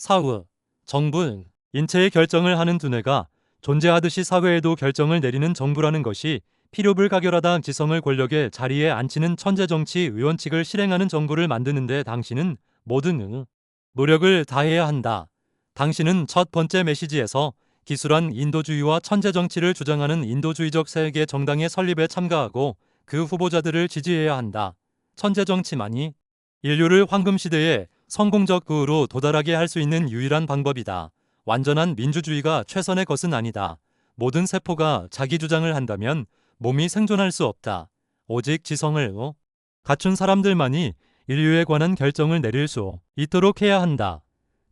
사후, 정부, 인체의 결정을 하는 두뇌가 존재하듯이 사회에도 결정을 내리는 정부라는 것이 필요불가결하다 지성을 권력의 자리에 앉히는 천재정치 의원칙을 실행하는 정부를 만드는데 당신은 모든 노력을 다해야 한다. 당신은 첫 번째 메시지에서 기술한 인도주의와 천재정치를 주장하는 인도주의적 세계 정당의 설립에 참가하고 그 후보자들을 지지해야 한다. 천재정치만이 인류를 황금시대의 성공적 구호로 도달하게 할 수 있는 유일한 방법이다. 완전한 민주주의가 최선의 것은 아니다. 모든 세포가 자기 주장을 한다면 몸이 생존할 수 없다. 오직 지성을 갖춘 사람들만이 인류에 관한 결정을 내릴 수 있도록 해야 한다.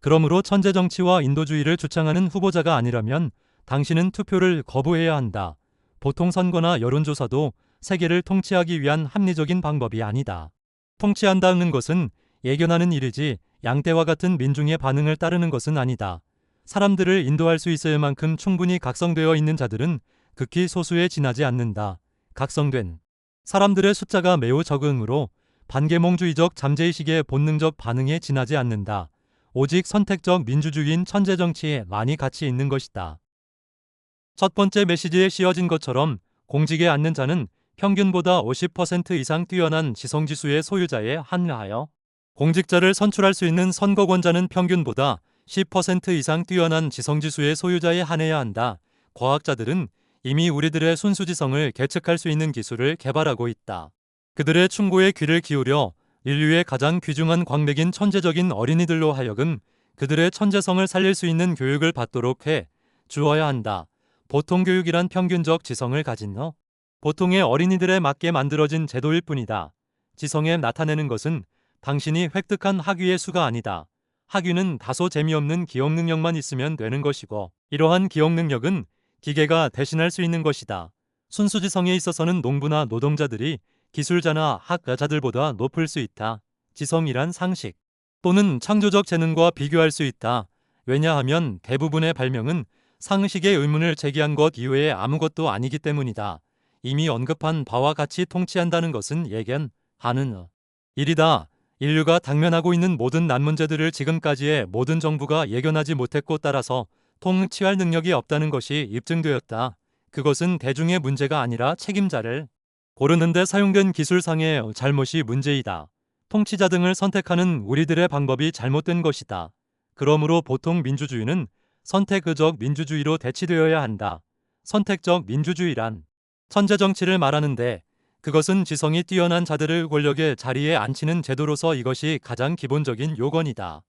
그러므로 천재정치와 인도주의를 주창하는 후보자가 아니라면 당신은 투표를 거부해야 한다. 보통 선거나 여론조사도 세계를 통치하기 위한 합리적인 방법이 아니다. 통치한다는 것은 예견하는 일이지 양떼와 같은 민중의 반응을 따르는 것은 아니다. 사람들을 인도할 수 있을 만큼 충분히 각성되어 있는 자들은 극히 소수에 지나지 않는다. 각성된 사람들의 숫자가 매우 적으므로 반계몽주의적 잠재의식의 본능적 반응에 지나지 않는다. 오직 선택적 민주주의인 천재정치에 많이 가치 있는 것이다. 첫 번째 메시지에 씌어진 것처럼 공직에 앉는 자는 평균보다 50% 이상 뛰어난 지성지수의 소유자에 한하여 공직자를 선출할 수 있는 선거권자는 평균보다 10% 이상 뛰어난 지성지수의 소유자에 한해야 한다. 과학자들은 이미 우리들의 순수지성을 계측할 수 있는 기술을 개발하고 있다. 그들의 충고에 귀를 기울여 인류의 가장 귀중한 광맥인 천재적인 어린이들로 하여금 그들의 천재성을 살릴 수 있는 교육을 받도록 해 주어야 한다. 보통 교육이란 평균적 지성을 가진 보통의 어린이들에 맞게 만들어진 제도일 뿐이다. 지성에 나타내는 것은 당신이 획득한 학위의 수가 아니다. 학위는 다소 재미없는 기억 능력만 있으면 되는 것이고 이러한 기억 능력은 기계가 대신할 수 있는 것이다. 순수지성에 있어서는 농부나 노동자들이 기술자나 학자들보다 높을 수 있다. 지성이란 상식 또는 창조적 재능과 비교할 수 있다. 왜냐하면 대부분의 발명은 상식의 의문을 제기한 것 이외에 아무것도 아니기 때문이다. 이미 언급한 바와 같이 통치한다는 것은 예견하는 일이다. 인류가 당면하고 있는 모든 난문제들을 지금까지의 모든 정부가 예견하지 못했고 따라서 통치할 능력이 없다는 것이 입증되었다. 그것은 대중의 문제가 아니라 책임자를 고르는데 사용된 기술상의 잘못이 문제이다. 통치자 등을 선택하는 우리들의 방법이 잘못된 것이다. 그러므로 보통 민주주의는 선택의적 민주주의로 대치되어야 한다. 선택적 민주주의란 천재정치를 말하는데 그것은 지성이 뛰어난 자들을 권력의 자리에 앉히는 제도로서 이것이 가장 기본적인 요건이다.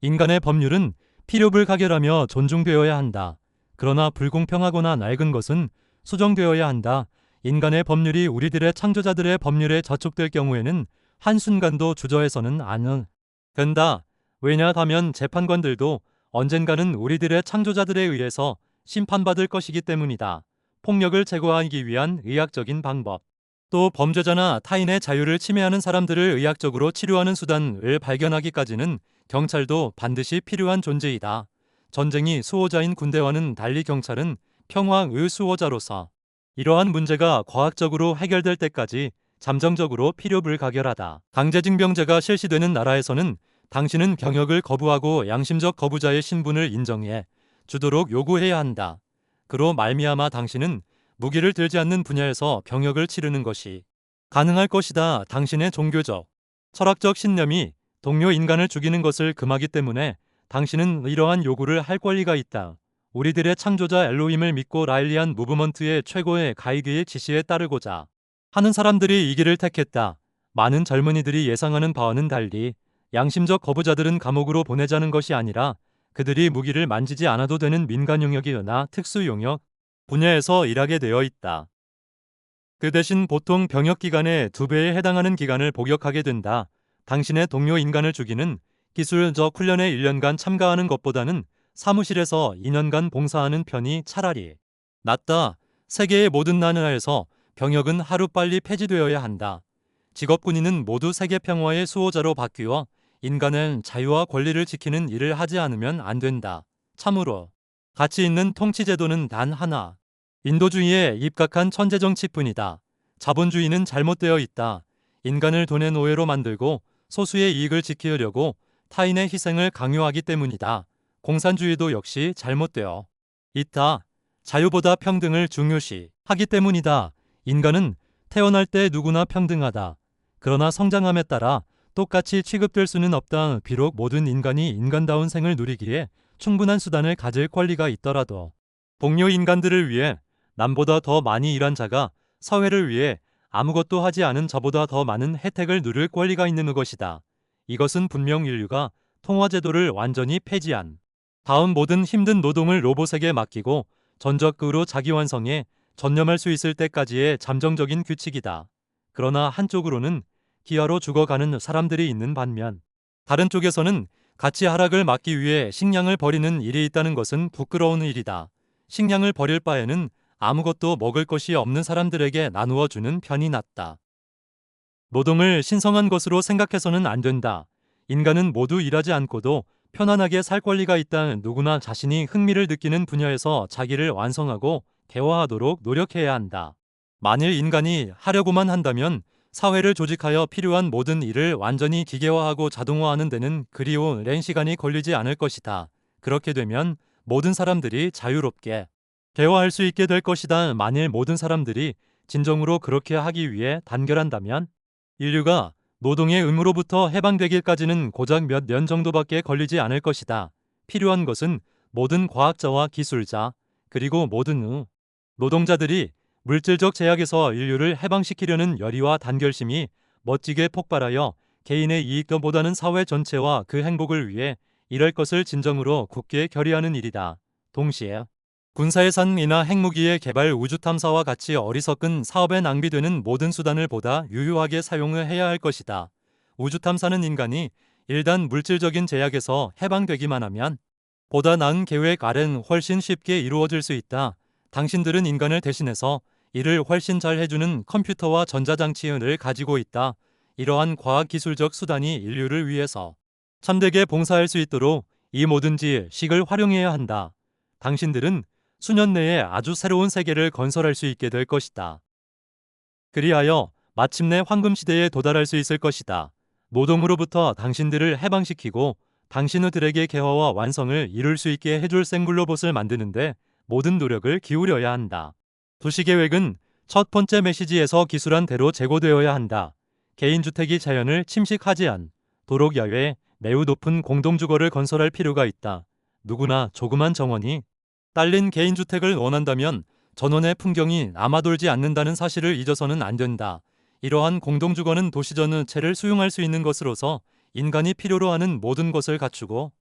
인간의 법률은 필요불가결하며 존중되어야 한다. 그러나 불공평하거나 낡은 것은 수정되어야 한다. 인간의 법률이 우리들의 창조자들의 법률에 저촉될 경우에는 한순간도 주저해서는 안 된다. 왜냐하면 재판관들도 언젠가는 우리들의 창조자들에 의해서 심판받을 것이기 때문이다. 폭력을 제거하기 위한 의학적인 방법, 또 범죄자나 타인의 자유를 침해하는 사람들을 의학적으로 치료하는 수단을 발견하기까지는 경찰도 반드시 필요한 존재이다. 전쟁이 수호자인 군대와는 달리 경찰은 평화의 수호자로서 이러한 문제가 과학적으로 해결될 때까지 잠정적으로 필요불가결하다. 강제징병제가 실시되는 나라에서는 당신은 병역을 거부하고 양심적 거부자의 신분을 인정해 주도록 요구해야 한다. 그로 말미암아 당신은 무기를 들지 않는 분야에서 병역을 치르는 것이 가능할 것이다. 당신의 종교적, 철학적 신념이 동료 인간을 죽이는 것을 금하기 때문에 당신은 이러한 요구를 할 권리가 있다. 우리들의 창조자 엘로힘을 믿고 라일리안 무브먼트의 최고의 가이드의 지시에 따르고자 하는 사람들이 이 길을 택했다. 많은 젊은이들이 예상하는 바와는 달리 양심적 거부자들은 감옥으로 보내자는 것이 아니라 그들이 무기를 만지지 않아도 되는 민간 영역이나 특수 영역 분야에서 일하게 되어 있다. 그 대신 보통 병역 기간의 2배에 해당하는 기간을 복역하게 된다. 당신의 동료 인간을 죽이는 기술적 훈련에 1년간 참가하는 것보다는 사무실에서 2년간 봉사하는 편이 차라리 낫다. 세계의 모든 나라에서 병역은 하루빨리 폐지되어야 한다. 직업군인은 모두 세계 평화의 수호자로 바뀌어 인간은 자유와 권리를 지키는 일을 하지 않으면 안 된다. 참으로 가치 있는 통치제도는 단 하나, 인도주의에 입각한 천재정치뿐이다. 자본주의는 잘못되어 있다. 인간을 돈의 노예로 만들고 소수의 이익을 지키려고 타인의 희생을 강요하기 때문이다. 공산주의도 역시 잘못되어 있다. 자유보다 평등을 중요시 하기 때문이다. 인간은 태어날 때 누구나 평등하다. 그러나 성장함에 따라 똑같이 취급될 수는 없다. 비록 모든 인간이 인간다운 생을 누리기에 충분한 수단을 가질 권리가 있더라도 동료 인간들을 위해 남보다 더 많이 일한 자가 사회를 위해 아무것도 하지 않은 저보다 더 많은 혜택을 누릴 권리가 있는 것이다. 이것은 분명 인류가 통화제도를 완전히 폐지한 다음 모든 힘든 노동을 로봇에게 맡기고 전적으로 자기완성에 전념할 수 있을 때까지의 잠정적인 규칙이다. 그러나 한쪽으로는 기아로 죽어가는 사람들이 있는 반면 다른 쪽에서는 가치 하락을 막기 위해 식량을 버리는 일이 있다는 것은 부끄러운 일이다. 식량을 버릴 바에는 아무것도 먹을 것이 없는 사람들에게 나누어 주는 편이 낫다. 노동을 신성한 것으로 생각해서는 안 된다. 인간은 모두 일하지 않고도 편안하게 살 권리가 있다. 누구나 자신이 흥미를 느끼는 분야에서 자기를 완성하고 개화하도록 노력해야 한다. 만일 인간이 하려고만 한다면 사회를 조직하여 필요한 모든 일을 완전히 기계화하고 자동화하는 데는 그리 오랜 시간이 걸리지 않을 것이다. 그렇게 되면 모든 사람들이 자유롭게 개화할 수 있게 될 것이다. 만일 모든 사람들이 진정으로 그렇게 하기 위해 단결한다면 인류가 노동의 의무로부터 해방되기까지는 고작 몇 년 정도밖에 걸리지 않을 것이다. 필요한 것은 모든 과학자와 기술자 그리고 모든 노동자들이 물질적 제약에서 인류를 해방시키려는 열의와 단결심이 멋지게 폭발하여 개인의 이익보다는 사회 전체와 그 행복을 위해 일할 것을 진정으로 굳게 결의하는 일이다. 동시에 군사예산이나 핵무기의 개발, 우주탐사와 같이 어리석은 사업에 낭비되는 모든 수단을 보다 유효하게 사용을 해야 할 것이다. 우주탐사는 인간이 일단 물질적인 제약에서 해방되기만 하면 보다 나은 계획 아래는 훨씬 쉽게 이루어질 수 있다. 당신들은 인간을 대신해서 이를 훨씬 잘 해주는 컴퓨터와 전자장치를 가지고 있다. 이러한 과학기술적 수단이 인류를 위해서 참되게 봉사할 수 있도록 이 모든 지식을 활용해야 한다. 당신들은 수년 내에 아주 새로운 세계를 건설할 수 있게 될 것이다. 그리하여 마침내 황금시대에 도달할 수 있을 것이다. 노동으로부터 당신들을 해방시키고 당신들에게 개화와 완성을 이룰 수 있게 해줄 생글로봇을 만드는데 모든 노력을 기울여야 한다. 도시계획은 첫 번째 메시지에서 기술한 대로 재고되어야 한다. 개인주택이 자연을 침식하지 않도록 야외에 매우 높은 공동주거를 건설할 필요가 있다. 누구나 조그만 정원이 딸린 개인주택을 원한다면 전원의 풍경이 남아돌지 않는다는 사실을 잊어서는 안 된다. 이러한 공동주거는 도시 전체를 수용할 수 있는 것으로서 인간이 필요로 하는 모든 것을 갖추고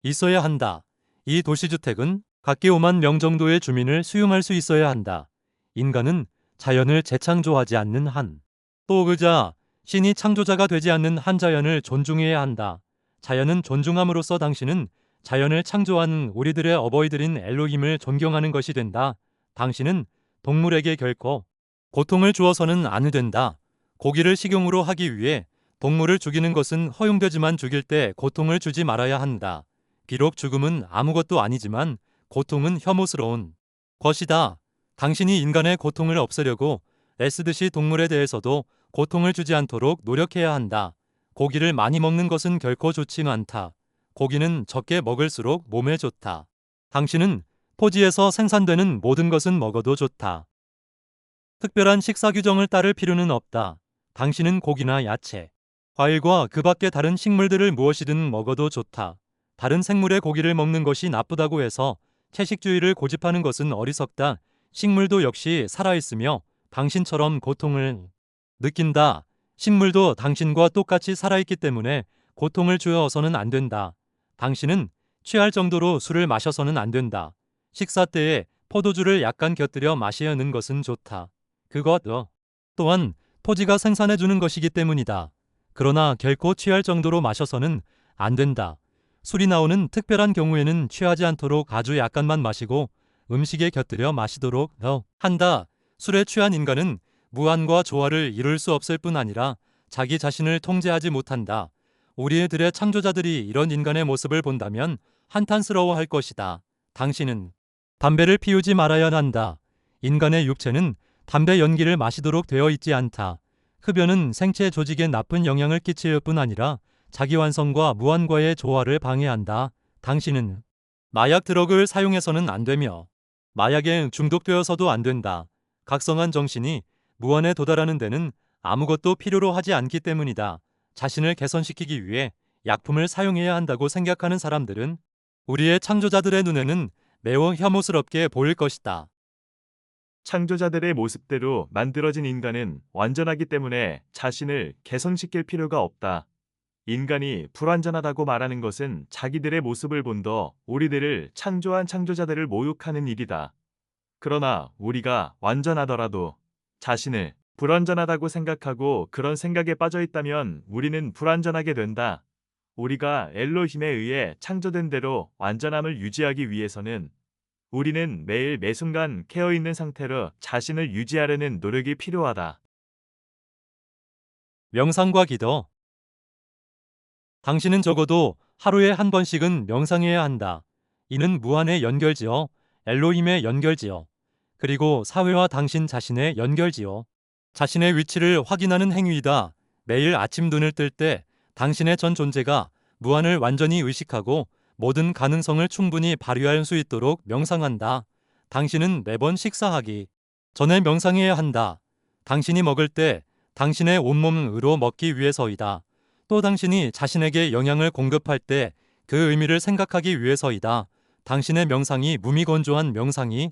있어야 한다. 이 도시주택은 각기 5만 명 정도의 주민을 수용할 수 있어야 한다. 인간은 자연을 재창조하지 않는 한, 또 그자 신이 창조자가 되지 않는 한 자연을 존중해야 한다. 자연은 존중함으로써 당신은 자연을 창조한 우리들의 어버이들인 엘로힘을 존경하는 것이 된다. 당신은 동물에게 결코 고통을 주어서는 안 된다. 고기를 식용으로 하기 위해 동물을 죽이는 것은 허용되지만 죽일 때 고통을 주지 말아야 한다. 비록 죽음은 아무것도 아니지만 고통은 혐오스러운 것이다. 당신이 인간의 고통을 없애려고 애쓰듯이 동물에 대해서도 고통을 주지 않도록 노력해야 한다. 고기를 많이 먹는 것은 결코 좋지 않다. 고기는 적게 먹을수록 몸에 좋다. 당신은 토지에서 생산되는 모든 것은 먹어도 좋다. 특별한 식사 규정을 따를 필요는 없다. 당신은 고기나 야채, 과일과 그 밖의 다른 식물들을 무엇이든 먹어도 좋다. 다른 생물의 고기를 먹는 것이 나쁘다고 해서 채식주의를 고집하는 것은 어리석다. 식물도 역시 살아있으며 당신처럼 고통을 느낀다. 식물도 당신과 똑같이 살아있기 때문에 고통을 주어서는 안 된다. 당신은 취할 정도로 술을 마셔서는 안 된다. 식사 때에 포도주를 약간 곁들여 마시는 것은 좋다. 그것 또한 토지가 생산해주는 것이기 때문이다. 그러나 결코 취할 정도로 마셔서는 안 된다. 술이 나오는 특별한 경우에는 취하지 않도록 아주 약간만 마시고 음식에 곁들여 마시도록 한다. 술에 취한 인간은 무한과 조화를 이룰 수 없을 뿐 아니라 자기 자신을 통제하지 못한다. 우리들의 창조자들이 이런 인간의 모습을 본다면 한탄스러워할 것이다. 당신은 담배를 피우지 말아야 한다. 인간의 육체는 담배 연기를 마시도록 되어 있지 않다. 흡연은 생체 조직에 나쁜 영향을 끼칠 뿐 아니라 자기 완성과 무한과의 조화를 방해한다. 당신은 마약 드럭을 사용해서는 안 되며 마약에 중독되어서도 안 된다. 각성한 정신이 무한에 도달하는 데는 아무것도 필요로 하지 않기 때문이다. 자신을 개선시키기 위해 약품을 사용해야 한다고 생각하는 사람들은 우리의 창조자들의 눈에는 매우 혐오스럽게 보일 것이다. 창조자들의 모습대로 만들어진 인간은 완전하기 때문에 자신을 개선시킬 필요가 없다. 인간이 불완전하다고 말하는 것은 자기들의 모습을 본더 우리들을 창조한 창조자들을 모욕하는 일이다. 그러나 우리가 완전하더라도 자신을 불완전하다고 생각하고 그런 생각에 빠져 있다면 우리는 불완전하게 된다. 우리가 엘로힘에 의해 창조된 대로 완전함을 유지하기 위해서는 우리는 매일 매순간 깨어있는 상태로 자신을 유지하려는 노력이 필요하다. 명상과 기도. 당신은 적어도 하루에 한 번씩은 명상해야 한다. 이는 무한의 연결지어 엘로힘의 연결지어 그리고 사회와 당신 자신의 연결지어 자신의 위치를 확인하는 행위이다. 매일 아침 눈을 뜰 때 당신의 전 존재가 무한을 완전히 의식하고 모든 가능성을 충분히 발휘할 수 있도록 명상한다. 당신은 매번 식사하기 전에 명상해야 한다. 당신이 먹을 때 당신의 온몸으로 먹기 위해서이다. 또 당신이 자신에게 영양을 공급할 때 그 의미를 생각하기 위해서이다. 당신의 명상이 무미건조한 명상이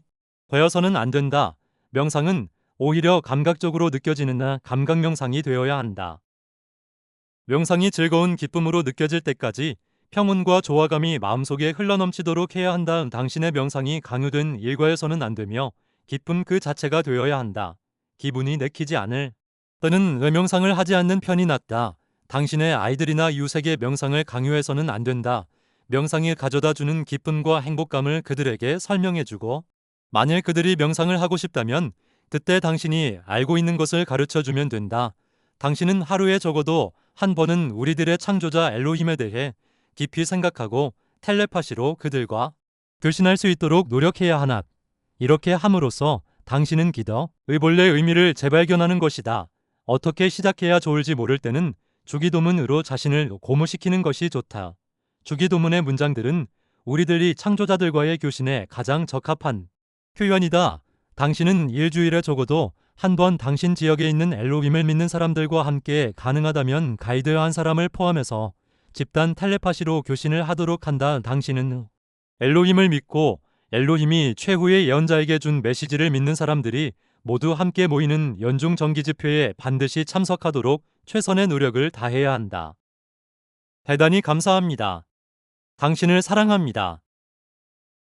되어서는 안 된다. 명상은 오히려 감각적으로 느껴지는 감각 명상이 되어야 한다. 명상이 즐거운 기쁨으로 느껴질 때까지 평온과 조화감이 마음속에 흘러넘치도록 해야 한다. 당신의 명상이 강요된 일과에서는 안 되며 기쁨 그 자체가 되어야 한다. 기분이 내키지 않을 때는 명상을 하지 않는 편이 낫다. 당신의 아이들이나 이웃에게 명상을 강요해서는 안 된다. 명상이 가져다주는 기쁨과 행복감을 그들에게 설명해주고 만일 그들이 명상을 하고 싶다면 그때 당신이 알고 있는 것을 가르쳐주면 된다. 당신은 하루에 적어도 한 번은 우리들의 창조자 엘로힘에 대해 깊이 생각하고 텔레파시로 그들과 교신할 수 있도록 노력해야 하나. 이렇게 함으로써 당신은 기도의 본래 의미를 재발견하는 것이다. 어떻게 시작해야 좋을지 모를 때는 주기도문으로 자신을 고무시키는 것이 좋다. 주기도문의 문장들은 우리들이 창조자들과의 교신에 가장 적합한 표현이다. 당신은 일주일에 적어도 한 번 당신 지역에 있는 엘로힘을 믿는 사람들과 함께 가능하다면 가이드 한 사람을 포함해서 집단 텔레파시로 교신을 하도록 한다. 당신은 엘로힘을 믿고 엘로힘이 최후의 예언자에게 준 메시지를 믿는 사람들이 모두 함께 모이는 연중 정기 집회에 반드시 참석하도록 최선의 노력을 다해야 한다. 대단히 감사합니다. 당신을 사랑합니다.